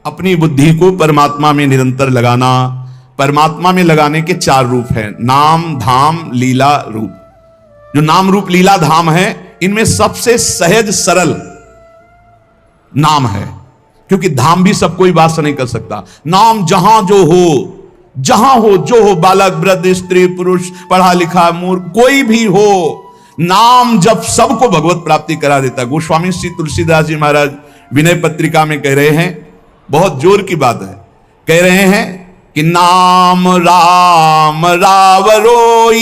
अपनी बुद्धि को परमात्मा में निरंतर लगाना। परमात्मा में लगाने के 4 रूप हैं, नाम धाम लीला रूप। जो नाम रूप लीला धाम है, इनमें सबसे सहज सरल नाम है, क्योंकि धाम भी सब कोई बात से नहीं कर सकता। नाम जहां जो हो, जहां हो जो हो, बालक वृद्ध स्त्री पुरुष पढ़ा लिखा मूर्ख कोई भी हो, नाम जब सबको भगवत प्राप्ति करा देता। गोस्वामी श्री तुलसीदास जी महाराज विनय पत्रिका में कह रहे हैं, बहुत जोर की बात है, कह रहे हैं कि नाम राम रावरोई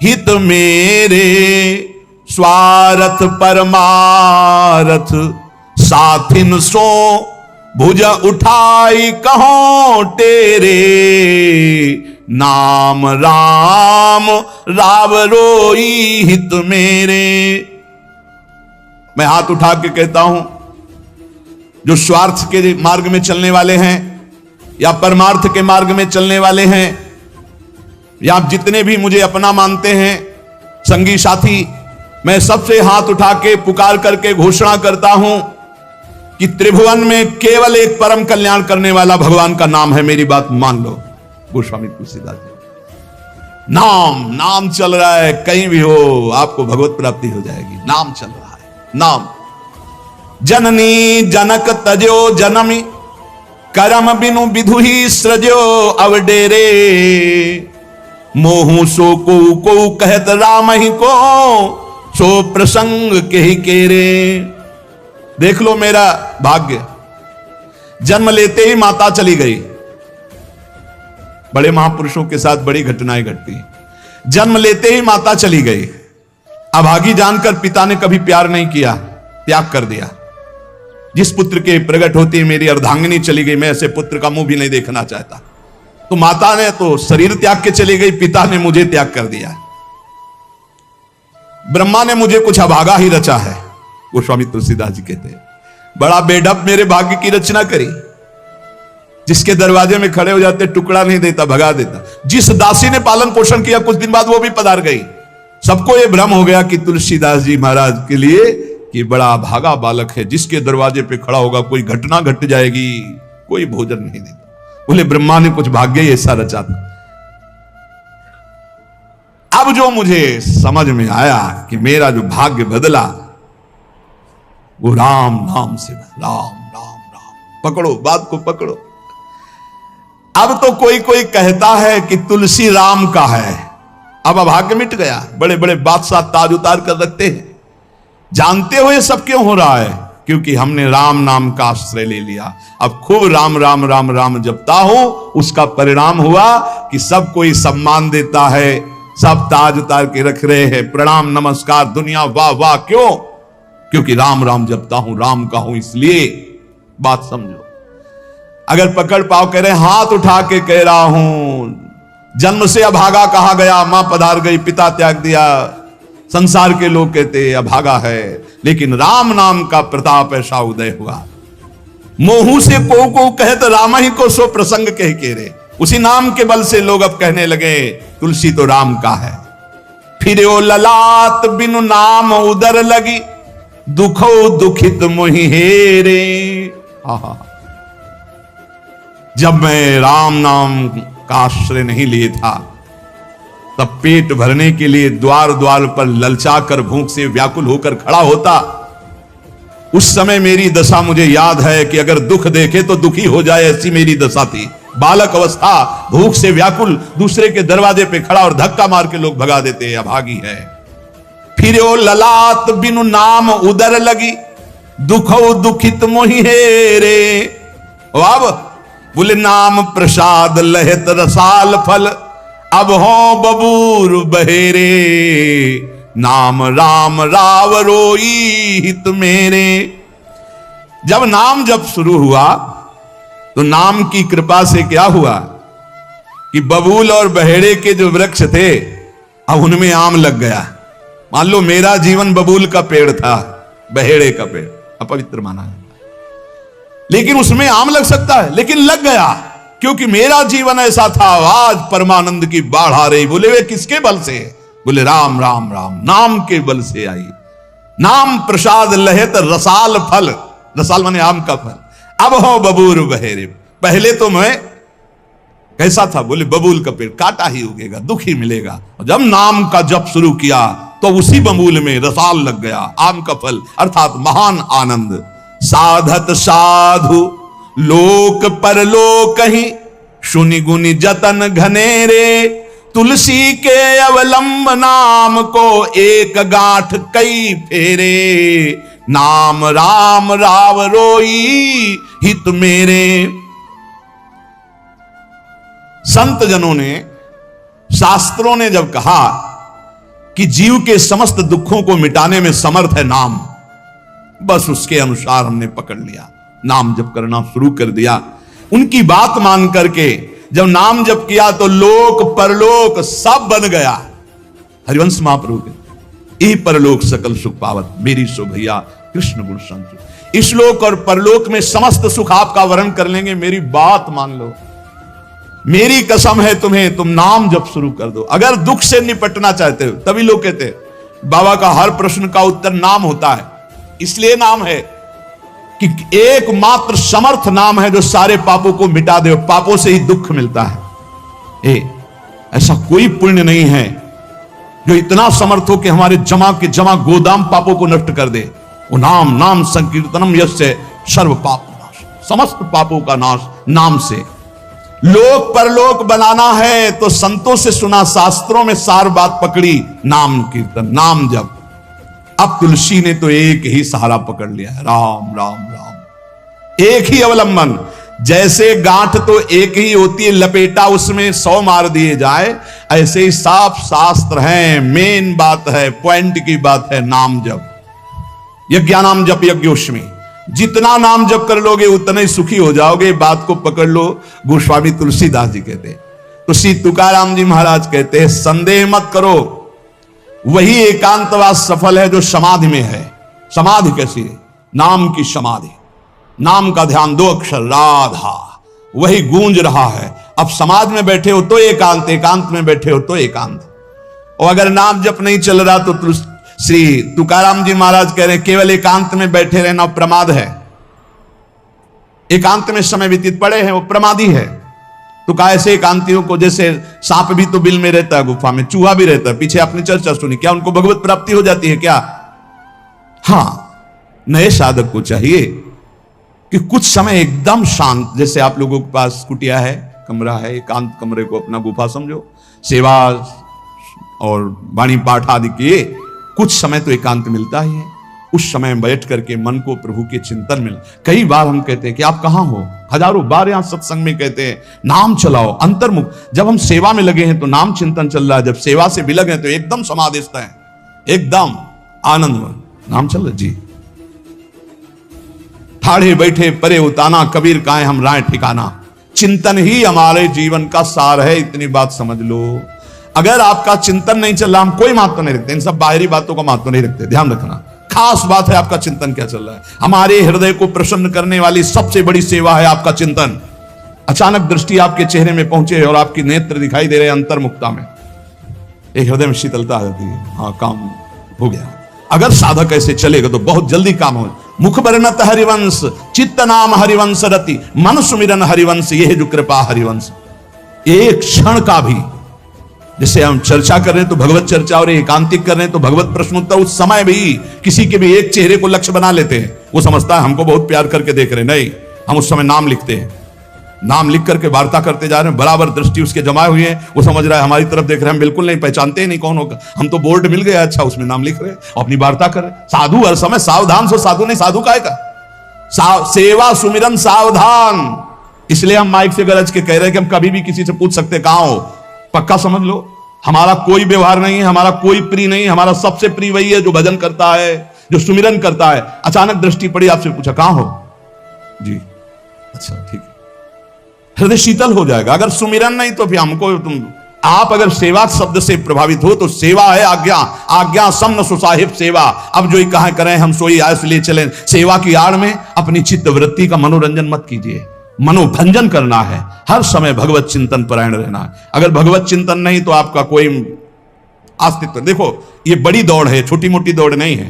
हित मेरे स्वार्थ परमारथ साथिन सो भुज उठाई कहो तेरे नाम राम रावरोई हित मेरे। मैं हाथ उठा के कहता हूं, जो स्वार्थ के मार्ग में चलने वाले हैं या परमार्थ के मार्ग में चलने वाले हैं, या आप जितने भी मुझे अपना मानते हैं संगी साथी, मैं सबसे हाथ उठा के पुकार करके घोषणा करता हूं कि त्रिभुवन में केवल एक परम कल्याण करने वाला भगवान का नाम है। मेरी बात मान लो। गोस्वामी तुलसीदास जी, नाम चल रहा है, कहीं भी हो आपको भगवत प्राप्ति हो जाएगी। नाम चल रहा है, नाम। जननी जनक तजो जनमी करम बिनु विधु ही सृजो अवडेरे मोहू सो को कहत राम ही को सो प्रसंग के ही केरे। देख लो मेरा भाग्य, जन्म लेते ही माता चली गई। बड़े महापुरुषों के साथ बड़ी घटनाएं घटती हैं। जन्म लेते ही माता चली गई। अभागी जानकर पिता ने कभी प्यार नहीं किया, त्याग कर दिया। जिस पुत्र के प्रकट होती मेरी अर्धांगिनी चली गई, मैं ऐसे पुत्र का मुंह भी नहीं देखना चाहता। तो माता ने तो शरीर त्याग के चली गई, पिता ने मुझे त्याग कर दिया। ब्रह्मा ने मुझे कुछ अभागा ही रचा है। गोस्वामी तुलसीदास जी कहते हैं, बड़ा बेढप मेरे भाग्य की रचना करी। जिसके दरवाजे में खड़े हो जाते टुकड़ा नहीं देता, भगा देता। जिस दासी ने पालन पोषण किया, कुछ दिन बाद वो भी पधार गई। सबको ये भ्रम हो गया कि तुलसीदास जी महाराज के लिए कि बड़ा भागा बालक है, जिसके दरवाजे पे खड़ा होगा कोई घटना घट जाएगी, कोई भोजन नहीं देता। बोले ब्रह्मा ने कुछ भाग्य ही ऐसा रचा था। अब जो मुझे समझ में आया कि मेरा जो भाग्य बदला वो राम नाम से, राम राम राम। पकड़ो बात को, पकड़ो। अब तो कोई कोई कहता है कि तुलसी राम का है। अब अभाग्य मिट गया। बड़े बड़े बादशाह ताज उतार कर रखते हैं। जानते हुए सब क्यों हो रहा है? क्योंकि हमने राम नाम का आश्रय ले लिया। अब खूब राम राम राम राम जपता हूं, उसका परिणाम हुआ कि सब कोई सम्मान देता है, सब ताज उतार के रख रहे हैं, प्रणाम नमस्कार दुनिया वाह वाह। क्यों? क्योंकि राम राम जपता हूं, राम का हूं। इसलिए बात समझो। अगर पकड़ पाओ, कह रहे हाथ उठा के कह रहा हूं, जन्म से अभागा कहा गया, मां पधार गई, पिता त्याग दिया। संसार के लोग कहते अभागा है, लेकिन राम नाम का प्रताप ऐसा उदय हुआ। मोहू से को कहत राम ही को सो प्रसंग कह के रे। उसी नाम के बल से लोग अब कहने लगे तुलसी तो राम का है। फिर ओ ललाट बिनु नाम उदर लगी, दुखो दुखित मोहि हेरे। जब मैं राम नाम का आश्रय नहीं लिए था, तब पेट भरने के लिए द्वार द्वार पर ललचाकर भूख से व्याकुल होकर खड़ा होता। उस समय मेरी दशा मुझे याद है कि अगर दुख देखे तो दुखी हो जाए, ऐसी मेरी दशा थी। बालक अवस्था, भूख से व्याकुल, दूसरे के दरवाजे पे खड़ा और धक्का मार के लोग भगा देते, अभागी है। फिर ओ ललाट बिनु नाम उदर लगी, दुखो दुखित मोहि हेरे। अब बोले नाम प्रसाद लहत रसाल फल, अब हो बबूर बहेरे। नाम राम राव रोई हित मेरे। जब नाम जब शुरू हुआ तो नाम की कृपा से क्या हुआ कि बबूल और बहेड़े के जो वृक्ष थे, अब उनमें आम लग गया। मान लो मेरा जीवन बबूल का पेड़ था, बहेड़े का पेड़ अपवित्र माना है, लेकिन उसमें आम लग सकता है, लेकिन लग गया क्योंकि मेरा जीवन ऐसा था। आज परमानंद की बाढ़ आ रही। बोले वे किसके बल से? बोले राम राम राम, नाम के बल से आई। नाम प्रसाद लहत रसाल फल, रसाल माने आम का फल। अब हो बबूर बहेरे। पहले तो मैं कैसा था, बोले बबूल का पेड़ काटा ही उगेगा, दुख ही मिलेगा। जब नाम का जप शुरू किया तो उसी बबूल में रसाल लग गया, आम का फल अर्थात महान आनंद। साधत साधु लोक परलोक ही, सुनि गुनि जतन घनेरे। तुलसी के अवलंब नाम को, एक गांठ कई फेरे। नाम राम राव रोई हित मेरे। संत जनों ने, शास्त्रों ने जब कहा कि जीव के समस्त दुखों को मिटाने में समर्थ है नाम, बस उसके अनुसार हमने पकड़ लिया, नाम जप करना शुरू कर दिया। उनकी बात मान करके जब नाम जप किया तो लोक परलोक सब बन गया। हरिवंश महाप्रभु के यही परलोक सकल सुख पावत, मेरी सो भैया कृष्ण गुण संत। इस लोक और परलोक में समस्त सुख आपका वर्ण कर लेंगे, मेरी बात मान लो, मेरी कसम है तुम्हें, तुम नाम जप शुरू कर दो। अगर दुख से निपटना चाहते हो, तभी लोग कहते हैं बाबा का हर प्रश्न का उत्तर नाम होता है। इसलिए नाम है कि एकमात्र समर्थ नाम है जो सारे पापों को मिटा दे, पापों से ही दुख मिलता है। ऐसा कोई पुण्य नहीं है जो इतना समर्थ हो कि हमारे जमा के जमा गोदाम पापों को नष्ट कर दे। वो नाम, नाम संकीर्तनम यस्य सर्व पाप नाश, समस्त पापों का नाश नाम से। लोक परलोक बनाना है तो संतों से सुना, शास्त्रों में सार बात पकड़ी, नाम कीर्तन, नाम जप। अब तुलसी ने तो एक ही सहारा पकड़ लिया है, राम राम राम, एक ही अवलंबन। जैसे गांठ तो एक ही होती है, लपेटा उसमें 100 मार दिए जाए, ऐसे ही साफ शास्त्र हैं, मेन बात है, पॉइंट की बात है, नाम जप। यज्ञानाम जप यज्ञोष्मी, जितना नाम जप कर लोगे उतना ही सुखी हो जाओगे। बात को पकड़ लो। गोस्वामी तुलसीदास जी कहते हैं, तो श्री तुकाराम जी महाराज कहते हैं, संदेह मत करो, वही एकांतवास सफल है जो समाधि में है। समाधि कैसी है? नाम की समाधि, नाम का ध्यान, 2 अक्षर राधा, वही गूंज रहा है। अब समाधि में बैठे हो तो एकांत, एकांत में बैठे हो तो एकांत। और अगर नाम जप नहीं चल रहा तो श्री तुकाराम जी महाराज कह रहे हैं, केवल एकांत में बैठे रहना प्रमाद है। एकांत में समय व्यतीत पड़े हैं वो प्रमादी है। तो कैसे एकांतियों को, जैसे सांप भी तो बिल में रहता है, गुफा में चूहा भी रहता है, पीछे आपने चर्चा सुनी, क्या उनको भगवत प्राप्ति हो जाती है क्या? हाँ, नए साधक को चाहिए कि कुछ समय एकदम शांत, जैसे आप लोगों के पास कुटिया है, कमरा है, एकांत कमरे को अपना गुफा समझो, सेवा और वाणी पाठ आदि किए, कुछ समय तो एकांत मिलता ही है। उस समय बैठ करके मन को प्रभु के चिंतन में, कई बार हम कहते हैं कि आप कहां हो, हजारों बार यहां सत्संग में कहते हैं नाम चलाओ, अंतर्मुख। जब हम सेवा में लगे हैं तो नाम चिंतन चल रहा है, जब सेवा से भी लगे तो एकदम समाधिस्थ है, एकदम आनंद, नाम चल रहा जी। ठाढ़े बैठे परे उताना, कबीर काहे हम राय ठिकाना, चिंतन ही हमारे जीवन का सार है, इतनी बात समझ लो। अगर आपका चिंतन नहीं चल रहा, हम कोई महत्व नहीं रखते, इन सब बाहरी बातों का महत्व नहीं रखते, ध्यान रखना। खास बात है आपका चिंतन क्या चल रहा है। हमारे हृदय को प्रसन्न करने वाली सबसे बड़ी सेवा है आपका चिंतन। अचानक दृष्टि आपके चेहरे में पहुंचे और आपकी नेत्र दिखाई दे रहे हैं अंतर्मुखता में, एक हृदय में शीतलता आ जाती है, हाँ काम हो गया। अगर साधक ऐसे चलेगा तो बहुत जल्दी काम हो। मुख बरनत हरिवंश, चित्त नाम हरिवंश रति, मन सुमिरन हरिवंश, यह जो कृपा हरिवंश। एक क्षण का भी, जैसे हम चर्चा कर रहे हैं तो भगवत चर्चा और एकांतिक कर रहे हैं तो भगवत प्रश्नोत्तर, उस समय भी किसी के भी एक चेहरे को लक्ष्य बना लेते हैं, वो समझता है हमको बहुत प्यार करके देख रहे हैं, नहीं, हम उस समय नाम लिखते हैं, नाम लिख करके वार्ता करते जा रहे हैं, बराबर दृष्टि उसके जमाए हुए हैं, वो समझ रहा है हमारी तरफ देख रहे हैं, हम बिल्कुल नहीं पहचानते ही नहीं कौन होगा, हम तो बोर्ड मिल गया, अच्छा उसमें नाम लिख रहे हैं, अपनी वार्ता कर रहे हैं। साधु हर समय सावधान सो, साधु नहीं, साधु काहे का, सेवा सुमिरन सावधान। इसलिए हम माइक से गरज के कह रहे हैं कि हम कभी भी किसी से पूछ सकते कहां हो, पक्का समझ लो। हमारा कोई व्यवहार नहीं है, हमारा कोई प्रिय नहीं, हमारा सबसे प्रिय वही है जो भजन करता है, जो सुमिरन करता है। अचानक दृष्टि पड़ी, आपसे पूछा कहां हो जी, अच्छा ठीक है, हृदय शीतल हो जाएगा। अगर सुमिरन नहीं तो फिर हमको आप अगर सेवा शब्द से प्रभावित हो तो सेवा है आज्ञा, आज्ञा सम न सुसाहिब सेवा। अब जो कहा करें हम सोई आयस ले चलें, सेवा की आड़ में अपनी चित्त वृत्ति का मनोरंजन मत कीजिए, मनोभंजन करना है, हर समय भगवत चिंतन परायण रहना है। अगर भगवत चिंतन नहीं तो आपका कोई अस्तित्व, देखो ये बड़ी दौड़ है, छोटी मोटी दौड़ नहीं है,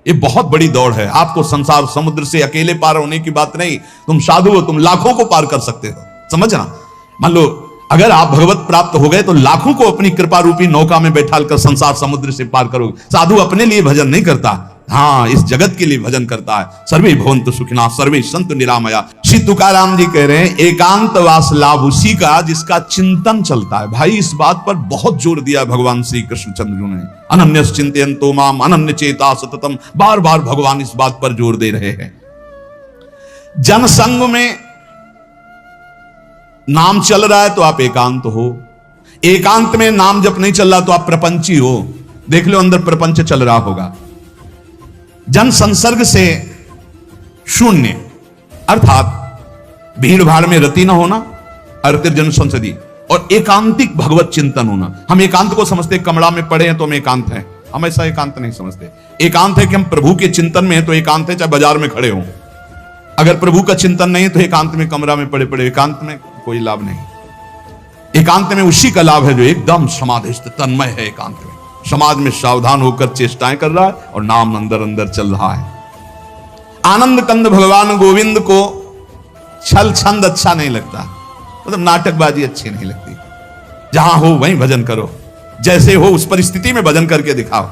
ये बहुत बड़ी दौड़ है। आपको संसार समुद्र से अकेले पार होने की बात नहीं, तुम साधु हो, तुम लाखों को पार कर सकते हो। समझना, मान लो अगर आप भगवत प्राप्त हो गए तो लाखों को अपनी कृपा रूपी नौका में बैठाल कर संसार समुद्र से पार करोगे। साधु अपने लिए भजन नहीं करता, हाँ, इस जगत के लिए भजन करता है। सर्वे भवन्तु सुखिनः सर्वे सन्तु निरामया। श्री तुकाराम जी कह रहे हैं एकांतवास लाभ उसी का जिसका चिंतन चलता है। भाई इस बात पर बहुत जोर दिया भगवान श्री कृष्ण चंद्र ने। अनन्यस चिंतयन्तो माम अनन्य चेता सततम, बार बार भगवान इस बात पर जोर दे रहे हैं। जनसंग में नाम चल रहा है तो आप एकांत हो, एकांत में नाम जब नहीं चल रहा तो आप प्रपंची हो। देख लो अंदर प्रपंच चल रहा होगा। जन संसर्ग से शून्य अर्थात भीड़ भाड़ में रति न होना, अर्तिर जन संसदी, और एकांतिक भगवत चिंतन होना। हम एकांत को समझते कमरा में पड़े हैं तो हम एकांत हैं, हम ऐसा एकांत नहीं समझते। एकांत है कि हम प्रभु के चिंतन में हैं तो एकांत है, चाहे बाजार में खड़े हों। अगर प्रभु का चिंतन नहीं है तो एकांत में कमरा में पड़े पड़े एकांत में कोई लाभ नहीं। एकांत में उसी का लाभ है जो एकदम समाधिस्थ तन्मय है। एकांत में समाज में सावधान होकर चेष्टाएं कर रहा है और नाम अंदर अंदर चल रहा है। आनंद कंद भगवान गोविंद को छल छंद अच्छा नहीं लगता, मतलब नाटकबाजी अच्छी नहीं लगती। जहां हो वहीं भजन करो, जैसे हो उस परिस्थिति में भजन करके दिखाओ।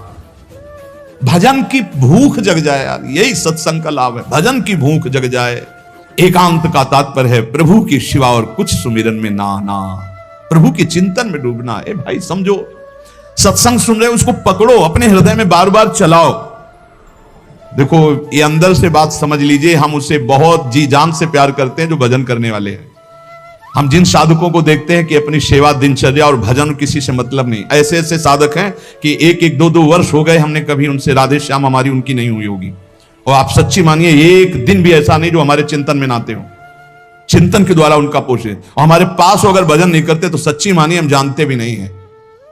भजन की भूख जग जाए यार, यही सत्संग का लाभ है। भजन की भूख जग जाए। एकांत का तात्पर्य है प्रभु की शिवा और कुछ सुमिरन में ना आना, प्रभु के चिंतन में डूबना। ए भाई समझो, सत्संग सुन रहे हो उसको पकड़ो, अपने हृदय में बार बार चलाओ। देखो ये अंदर से बात समझ लीजिए, हम उसे बहुत जी जान से प्यार करते हैं जो भजन करने वाले हैं। हम जिन साधकों को देखते हैं कि अपनी सेवा दिनचर्या और भजन किसी से मतलब नहीं, ऐसे ऐसे साधक हैं कि एक एक दो दो वर्ष हो गए हमने कभी उनसे राधे श्याम हमारी उनकी नहीं हुई होगी। और आप सच्ची मानिए एक दिन भी ऐसा नहीं जो हमारे चिंतन में ना आते हो, चिंतन के द्वारा उनका पोषे। और हमारे पास अगर भजन नहीं करते तो सच्ची मानिए हम जानते भी नहीं है।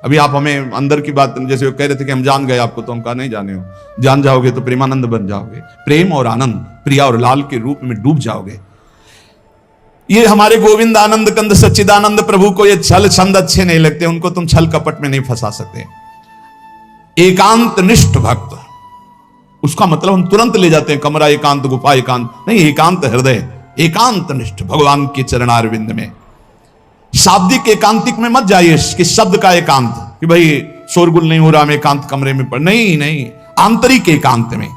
अभी आप हमें अंदर की बात, जैसे वो कह रहे थे कि हम जान गए आपको, तो हम कहा नहीं जाने हो। जान जाओगे तो प्रेमानंद बन जाओगे, प्रेम और आनंद, प्रिया और लाल के रूप में डूब जाओगे। ये हमारे गोविंद आनंद कंद सच्चिदानंद प्रभु को ये छल छंद अच्छे नहीं लगते, उनको तुम छल कपट में नहीं फंसा सकते। एकांत निष्ठ भक्त, उसका मतलब हम तुरंत ले जाते हैं कमरा एकांत, गुफा एकांत नहीं, एकांत हृदय, एकांत निष्ठ भगवान के चरणारविंद में। शाब्दिक एकांतिक में मत जाइए कि शब्द का एकांत कि भाई शोरगुल नहीं हो रहा, मैं एकांत कमरे में पड़, नहीं नहीं, आंतरिक एकांत में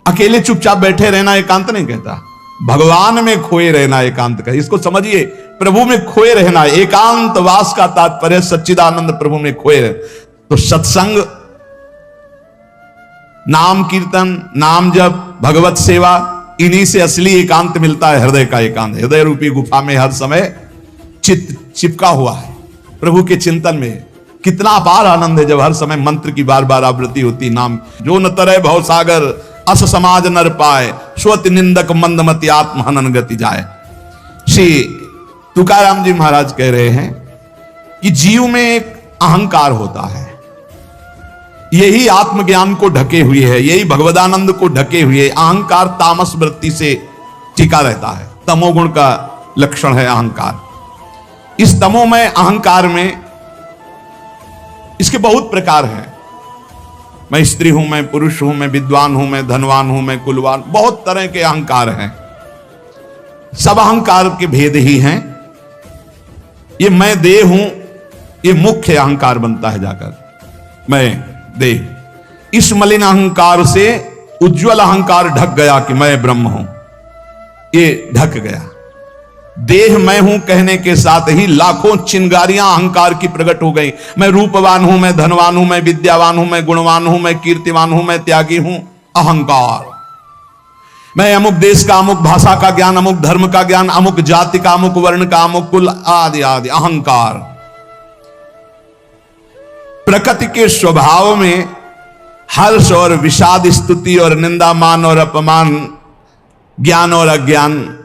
अकेले चुपचाप बैठे रहना एकांत नहीं कहता, भगवान में खोए रहना एकांत का। इसको समझिए, प्रभु में खोए रहना, एकांत वास का तात्पर्य सच्चिदानंद प्रभु में खोए रहे। तो सत्संग, नाम कीर्तन, नाम जप, भगवत सेवा, इन्हीं से असली एकांत मिलता है, हृदय का एकांत। हृदय रूपी गुफा में हर समय चित्त चिपका हुआ है प्रभु के चिंतन में। कितना अपार आनंद है जब हर समय मंत्र की बार बार आवृत्ति होती, नाम जो न तरह भव सागर अस समाज नर पाए, स्वति निंदक मंदमति आत्म हनन गति जाए। श्री तुकाराम जी महाराज कह रहे हैं कि जीव में एक अहंकार होता है, यही आत्मज्ञान को ढके हुए है, यही भगवदानंद को ढके हुए। अहंकार तामस वृत्ति से टिका रहता है, तमोगुण का लक्षण है अहंकार। इस तमोमय अहंकार में इसके बहुत प्रकार हैं। मैं स्त्री हूं, मैं पुरुष हूं, मैं विद्वान हूं, मैं धनवान हूं, मैं कुलवान, बहुत तरह के अहंकार हैं। सब अहंकार के भेद ही हैं। ये मैं देह हूं, ये मुख्य अहंकार बनता है जाकर, मैं देह। इस मलिन अहंकार से उज्जवल अहंकार ढक गया कि मैं ब्रह्म हूं, ये ढक गया। देह मैं हूं कहने के साथ ही लाखों चिंगारियां अहंकार की प्रकट हो गई। मैं रूपवान हूं, मैं धनवान हूं, मैं विद्यावान हूं, मैं गुणवान हूं, मैं कीर्तिवान हूं, मैं त्यागी हूं, अहंकार। मैं अमुक देश का, अमुक भाषा का ज्ञान, अमुक धर्म का ज्ञान, अमुक जाति का, अमुक वर्ण का, अमुक कुल आदि आदि, अहंकार। प्रकृति के स्वभाव में हर्ष और विषाद, स्तुति और निंदा, मान और अपमान, ज्ञान और अज्ञान,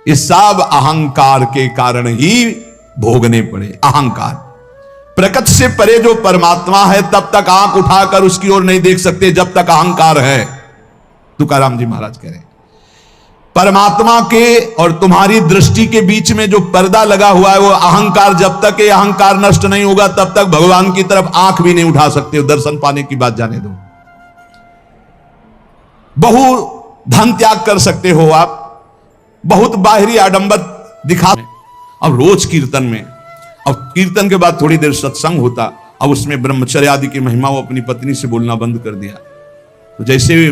ये सब अहंकार के कारण ही भोगने पड़े। अहंकार। प्रकृति से परे जो परमात्मा है तब तक आंख उठाकर उसकी ओर नहीं देख सकते जब तक अहंकार है। तुकाराम जी महाराज कह रहे हैं परमात्मा के और तुम्हारी दृष्टि के बीच में जो पर्दा लगा हुआ है वो अहंकार। जब तक ये अहंकार नष्ट नहीं होगा तब तक भगवान की तरफ आंख भी नहीं उठा सकते हो। दर्शन पाने की बात जाने दो। बहु धन त्याग कर सकते हो आप, बहुत बाहरी आडंबर दिखा। अब रोज कीर्तन में, अब कीर्तन के बाद थोड़ी देर सत्संग होता, अब उसमें ब्रह्मचर्य आदि की महिमा वो अपनी पत्नी से बोलना बंद कर दिया। तो जैसे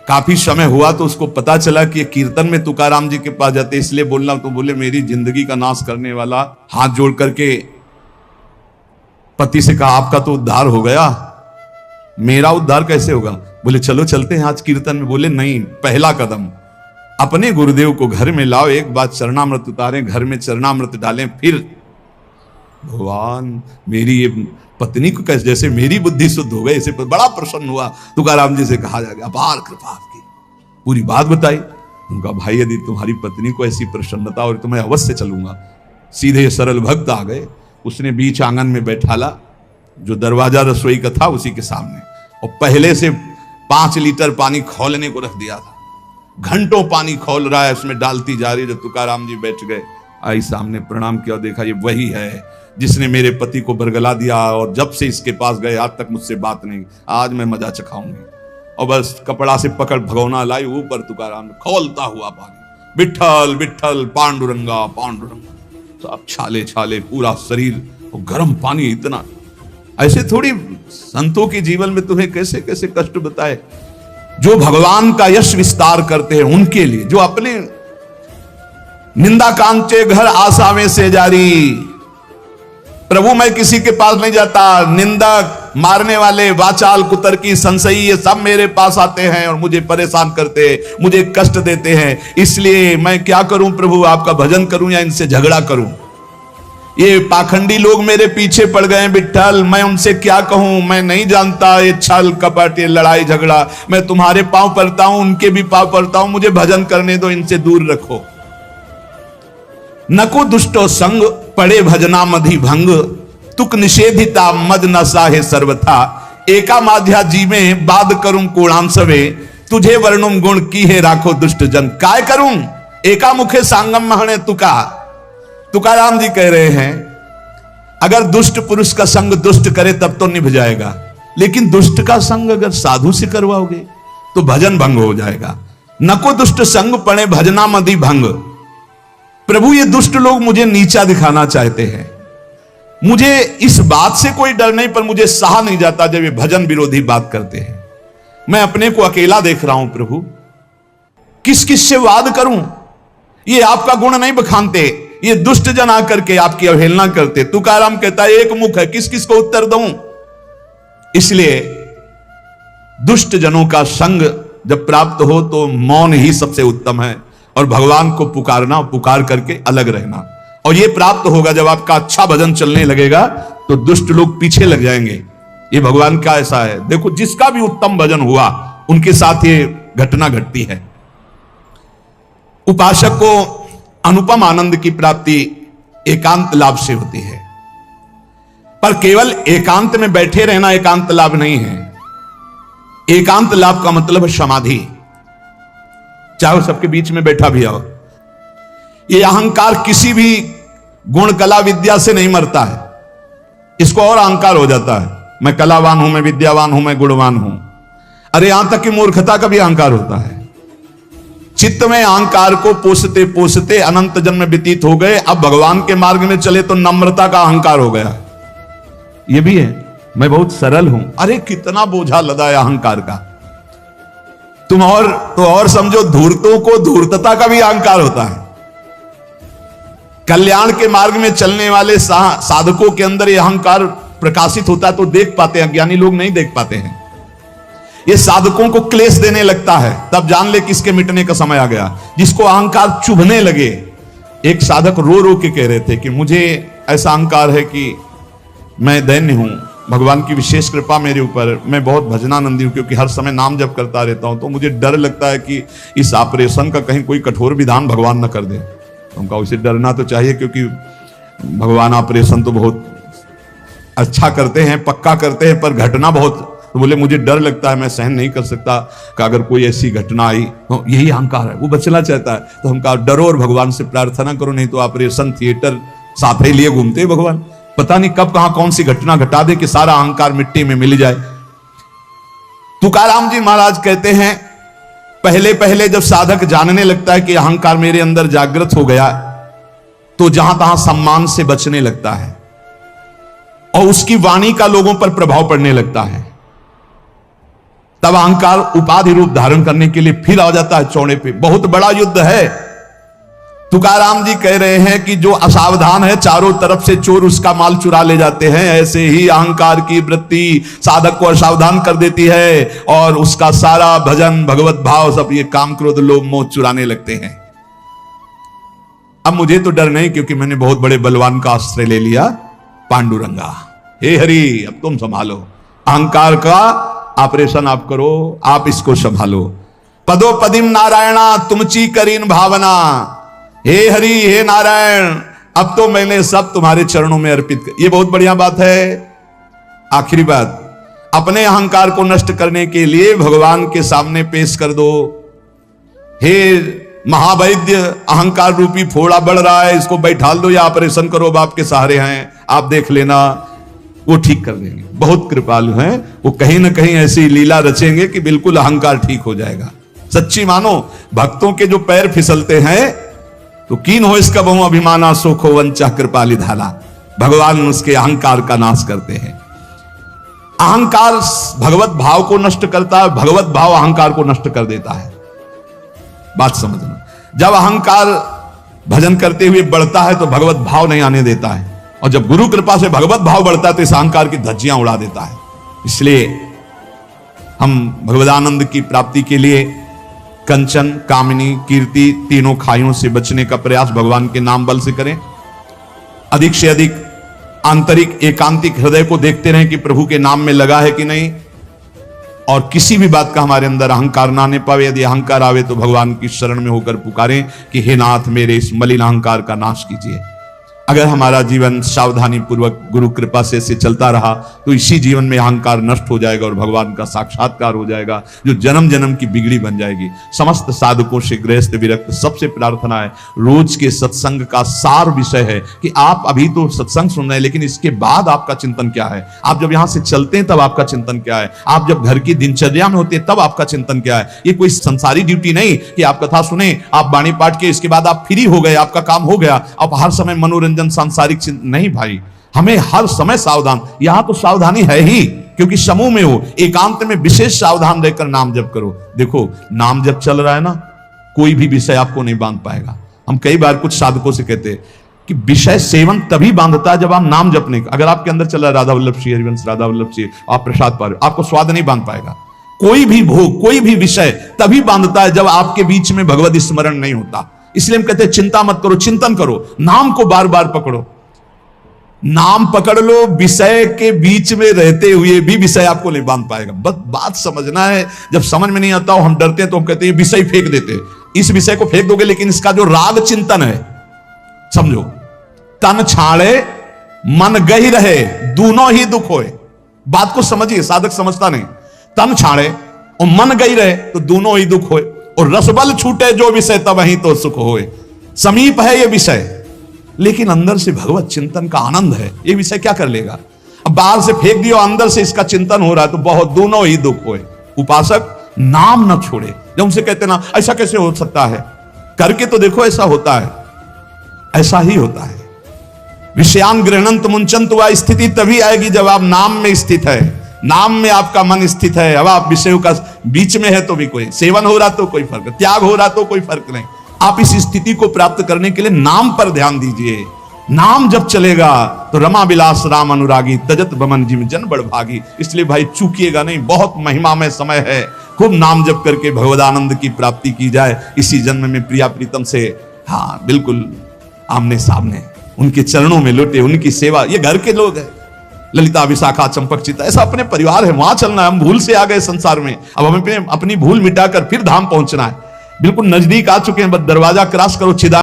काफी समय हुआ तो उसको पता चला कि कीर्तन में तुकाराम जी के पास जाते इसलिए बोलना, तो बोले मेरी जिंदगी का नाश करने वाला, हाथ जोड़ करके पति से कहा आपका तो उद्धार हो गया, मेरा उद्धार कैसे होगा? बोले चलो चलते हैं आज कीर्तन में। बोले नहीं, पहला कदम अपने गुरुदेव को घर में लाओ, एक बार चरणामृत उतारें, घर में चरणामृत डालें, फिर भगवान मेरी ये पत्नी को कैसे, जैसे मेरी बुद्धि शुद्ध हो गई, इसे बड़ा प्रसन्न हुआ। तुकाराम जी से कहा जाएगा अपार कृपा आपकी, पूरी बात बताई। उनका भाई यदि तुम्हारी पत्नी को ऐसी प्रसन्नता और तो मैं अवश्य चलूंगा। सीधे सरल भक्त आ गए, उसने बीच आंगन में बैठाला, जो दरवाजा रसोई का था उसी के सामने, और पहले से 5 लीटर पानी खौलने को रख दिया था। घंटों पानी खौल रहा है, उसमें डालती जा रही है। जब तुकाराम जी बैठ गए, आई सामने, प्रणाम किया, देखा ये वही है जिसने मेरे पति को बरगला दिया, और जब से इसके पास गए आज तक मुझसे बात नहीं, आज मैं मजा चखाऊंगी। और बस कपड़ा से पकड़ भगोना लाई, ऊपर तुकाराम खौलता हुआ पानी, विठ्ठल विठ्ठल पांडुरंगा पांडुरंगा, सब छाले छाले पूरा शरीर, और गर्म पानी इतना। ऐसे थोड़ी संतों के जीवन में तुम्हें कैसे कैसे कष्ट बताए, जो भगवान का यश विस्तार करते हैं उनके लिए, जो अपने निंदा कांचे घर आसावे से जारी। प्रभु मैं किसी के पास नहीं जाता, निंदक, मारने वाले, वाचाल, कुतर्की, संशयी, ये सब मेरे पास आते हैं और मुझे परेशान करते हैं, मुझे कष्ट देते हैं। इसलिए मैं क्या करूं प्रभु, आपका भजन करूं या इनसे झगड़ा करूं? ये पाखंडी लोग मेरे पीछे पड़ गए हैं विठ्ठल, मैं उनसे क्या कहूं? मैं नहीं जानता ये छल कपट, ये लड़ाई झगड़ा। मैं तुम्हारे पांव पड़ता हूं, उनके भी पांव पड़ता हूं, मुझे भजन करने दो, इनसे दूर रखो। नको दुष्टो संग पड़े भजना मधि भंग, तुक निषेधिता मद नशा है सर्वथा। एका माध्या जी में बाद करूं कोणांसवे, तुझे वर्णुम गुण की है राखो दुष्ट जन। काय करूं एका मुखे सांगम महणे तुका। तुकाराम जी कह रहे हैं अगर दुष्ट पुरुष का संग दुष्ट करे तब तो निभ जाएगा, लेकिन दुष्ट का संग अगर साधु से करवाओगे तो भजन भंग हो जाएगा। नको दुष्ट संग पड़े भजना मधि भंग। प्रभु ये दुष्ट लोग मुझे नीचा दिखाना चाहते हैं, मुझे इस बात से कोई डर नहीं, पर मुझे सहा नहीं जाता जब ये भजन विरोधी बात करते हैं। मैं अपने को अकेला देख रहा हूं प्रभु, किस किस से वाद करूं? ये आपका गुण नहीं बखानते, ये दुष्ट जन आकर के आपकी अवहेलना करते। तुकाराम कहता है एक मुख है, किस किस को उत्तर दूं? इसलिए दुष्ट जनों का संग जब प्राप्त हो तो मौन ही सबसे उत्तम है, और भगवान को पुकारना, पुकार करके अलग रहना। और यह प्राप्त होगा जब आपका अच्छा भजन चलने लगेगा तो दुष्ट लोग पीछे लग जाएंगे। ये भगवान का ऐसा है, देखो जिसका भी उत्तम भजन हुआ उनके साथ ये घटना घटती है। उपासक को अनुपम आनंद की प्राप्ति एकांत लाभ से होती है, पर केवल एकांत में बैठे रहना एकांत लाभ नहीं है। एकांत लाभ का मतलब है समाधि, चाहे सबके बीच में बैठा भी हो। ये अहंकार किसी भी गुण कला विद्या से नहीं मरता है, इसको और अहंकार हो जाता है, मैं कलावान हूं, मैं विद्यावान हूं, मैं गुणवान हूं। अरे यहां तक कि मूर्खता का भी अहंकार होता है। चित्त में अहंकार को पोसते पोसते अनंत जन्म व्यतीत हो गए, अब भगवान के मार्ग में चले तो नम्रता का अहंकार हो गया। यह भी है, मैं बहुत सरल हूं। अरे कितना बोझा लदा है अहंकार का। तुम और समझो, धूर्तों को धूर्तता का भी अहंकार होता है। कल्याण के मार्ग में चलने वाले साधकों के अंदर यह अहंकार प्रकाशित होता है तो देख पाते हैं, ज्ञानी लोग नहीं देख पाते हैं। ये साधकों को क्लेश देने लगता है, तब जान ले किसके मिटने का समय आ गया। जिसको अहंकार चुभने लगे, एक साधक रो रो के कह रहे थे कि मुझे ऐसा अहंकार है कि मैं दैन्य हूं, भगवान की विशेष कृपा मेरे ऊपर, मैं बहुत भजनानंदी हूं क्योंकि हर समय नाम जप करता रहता हूं, तो मुझे डर लगता है कि इस ऑपरेशन का कहीं कोई कठोर विधान भगवान न कर दे। उनका उसे डरना तो चाहिए क्योंकि भगवान ऑपरेशन तो बहुत अच्छा करते हैं, पक्का करते हैं, पर घटना बहुत, तो बोले मुझे डर लगता है, मैं सहन नहीं कर सकता कि अगर कोई ऐसी घटना आई तो यही अहंकार है, वो बचना चाहता है। तो हम कहा डरो और भगवान से प्रार्थना करो, नहीं तो ऑपरेशन थिएटर साथ ही लिए घूमते भगवान, पता नहीं कब कहां कौन सी घटना घटा दे कि सारा अहंकार मिट्टी में मिल जाए। तुकाराम जी महाराज कहते हैं पहले पहले जब साधक जानने लगता है कि अहंकार मेरे अंदर जागृत हो गया, तो जहां तहां सम्मान से बचने लगता है और उसकी वाणी का लोगों पर प्रभाव पड़ने लगता है। तब अहंकार उपाधि रूप धारण करने के लिए फिर आ जाता है चौड़े पे। बहुत बड़ा युद्ध है। तुकाराम जी कह रहे हैं कि जो असावधान है चारों तरफ से चोर उसका माल चुरा ले जाते हैं। ऐसे ही अहंकार की वृत्ति साधक को असावधान कर देती है और उसका सारा भजन भगवत भाव सब ये काम क्रोध लोभ मोह चुराने लगते हैं। अब मुझे तो डर नहीं, क्योंकि मैंने बहुत बड़े बलवान का आश्रय ले लिया, पांडुरंगा। हे हरि, अब तुम संभालो अहंकार का ऑपरेशन, आप करो, आप इसको संभालो। पदोपदिम नारायणा तुमची करीन भावना। हे हरि, हे नारायण, अब तो मैंने सब तुम्हारे चरणों में अर्पित कर। ये बहुत बढ़िया बात है। आखिरी बात, अपने अहंकार को नष्ट करने के लिए भगवान के सामने पेश कर दो। हे महावैद्य, अहंकार रूपी फोड़ा बढ़ रहा है, इसको बैठाल दो या ऑपरेशन करो, बाप के सहारे हैं, आप देख लेना, वो ठीक कर देंगे। बहुत कृपालु हैं वो, कहीं ना कहीं ऐसी लीला रचेंगे कि बिल्कुल अहंकार ठीक हो जाएगा। सच्ची मानो, भक्तों के जो पैर फिसलते हैं तो कीन हो इसका बहु अभिमाना सुखो वंचा कृपाली धाला। भगवान उसके अहंकार का नाश करते हैं। अहंकार भगवत भाव को नष्ट करता है, भगवत भाव अहंकार को नष्ट कर देता है। बात समझना, जब अहंकार भजन करते हुए बढ़ता है तो भगवत भाव नहीं आने देता है, और जब गुरु कृपा से भगवत भाव बढ़ता है तो इस अहंकार की धज्जियां उड़ा देता है। इसलिए हम भगवदानंद की प्राप्ति के लिए कंचन, कामिनी, कीर्ति तीनों खाइयों से बचने का प्रयास भगवान के नाम बल से करें। अधिक से अधिक आंतरिक एकांतिक हृदय को देखते रहें कि प्रभु के नाम में लगा है कि नहीं, और किसी भी बात का हमारे अंदर अहंकार ना आने पावे। यदि अहंकार आवे तो भगवान की शरण में होकर पुकारें कि हे नाथ, मेरे इस मलिन अहंकार का नाश कीजिए। अगर हमारा जीवन सावधानी पूर्वक गुरु कृपा से चलता रहा तो इसी जीवन में अहंकार नष्ट हो जाएगा और भगवान का साक्षात्कार हो जाएगा, जो जन्म जन्म की बिगड़ी बन जाएगी। समस्त साधकों से गृहस्थ विरक्त सबसे प्रार्थना है, रोज के सत्संग का सार विषय है कि आप अभी तो सत्संग सुन रहे हैं, लेकिन इसके बाद आपका चिंतन क्या है। आप जब यहां से चलते हैं तब आपका चिंतन क्या है, आप जब घर की दिनचर्या में होते हैं तब आपका चिंतन क्या है। ये कोई संसारी ड्यूटी नहीं कि आप कथा सुने, आप वाणी पाठ के, इसके बाद आप फ्री हो गए, आपका काम हो गया, आप हर समय मनोरंजन सांसारिक चिंतन नहीं। भाई, हमें हर समय सावधान, यहां तो सावधानी है ही, क्योंकि समूह में हो, एकांत में विशेष सावधान रहकर नाम जप करो। देखो, नाम जप चल रहा है ना, कोई भी विषय आपको नहीं बांध पाएगा। हम कई बार कुछ साधकों से कहते हैं कि विषय सेवन तभी बांधता है जब आप नाम जपने का। अगर आपके अंदर चल रहा है राधा वल्लभ श्री हरिवंश, राधा वल्लभ श्री, आप प्रसाद पा रहे हो, आपको स्वाद नहीं बांध पाएगा। कोई भी भोग, कोई भी विषय तभी बांधता है जब आपके बीच में भगवत स्मरण नहीं होता। इसलिए हम कहते हैं चिंता मत करो, चिंतन करो, नाम को बार बार पकड़ो। नाम पकड़ लो, विषय के बीच में रहते हुए भी विषय आपको नहीं बांध पाएगा। बस बात समझना है। जब समझ में नहीं आता हो, हम डरते हैं तो हम कहते हैं विषय फेंक देते हैं। इस विषय को फेंक दोगे, लेकिन इसका जो राग चिंतन है, समझो, तन छाड़े मन गही रहे, दोनों ही दुख होए। बात को समझिए, साधक समझता नहीं। तन छाड़े और मन गई रहे तो दोनों ही दुख होए, और रसबल छूटे जो विषय तब वहीं तो सुख होए। समीप है ये विषय, लेकिन अंदर से भगवत चिंतन का आनंद है। ये विषय क्या कर लेगा? अब बाहर से फेंक दियो, अंदर से इसका चिंतन हो रहा है तो बहुत दोनों ही दुख होए। उपासक नाम न छोड़े। जब उनसे कहते ना ऐसा कैसे हो सकता है, करके तो देखो ऐसा होता है, ऐसा ही होता है। विषयान गृहणंत मुंचंत, वह स्थिति तभी आएगी जब आप नाम में स्थित है, नाम में आपका मन स्थित है। अब आप विषयों का बीच में है तो भी कोई सेवन हो रहा तो कोई फर्क, त्याग हो रहा तो कोई फर्क नहीं। आप इस स्थिति को प्राप्त करने के लिए नाम पर ध्यान दीजिए। नाम जब चलेगा तो रमा विलास राम अनुरागी, तजत बमन जिम जन बड़ भागी। इसलिए भाई चूकिएगा नहीं, बहुत महिमामय समय है। खूब नाम जप करके भगवदानंद की प्राप्ति की जाए इसी जन्म में प्रिया प्रीतम से। हाँ, बिल्कुल आमने सामने उनके चरणों में लौटे, उनकी सेवा। ये घर के लोग हैं, ललिता, विशाखा, चंपक, चिता, ऐसा अपने परिवार है, वहां चलना है। हम भूल से आ गए संसार में, अब हमें अपनी भूल मिटाकर फिर धाम पहुंचना है। बिल्कुल नजदीक आ चुके हैं, बस दरवाजा क्रॉस करो, चिदा